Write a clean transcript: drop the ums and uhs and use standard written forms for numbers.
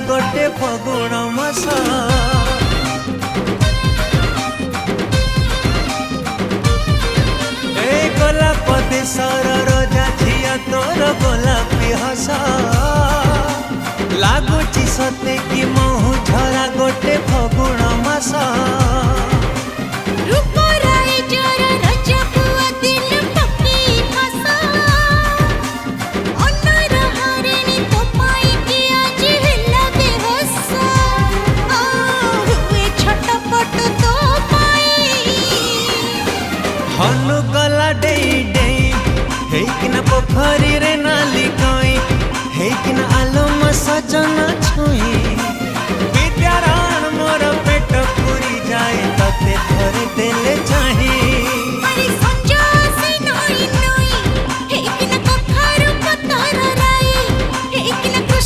गोटे फगुण मास गोलाप देशर रजा झिया तोर गोलापी हस लगुच सते कि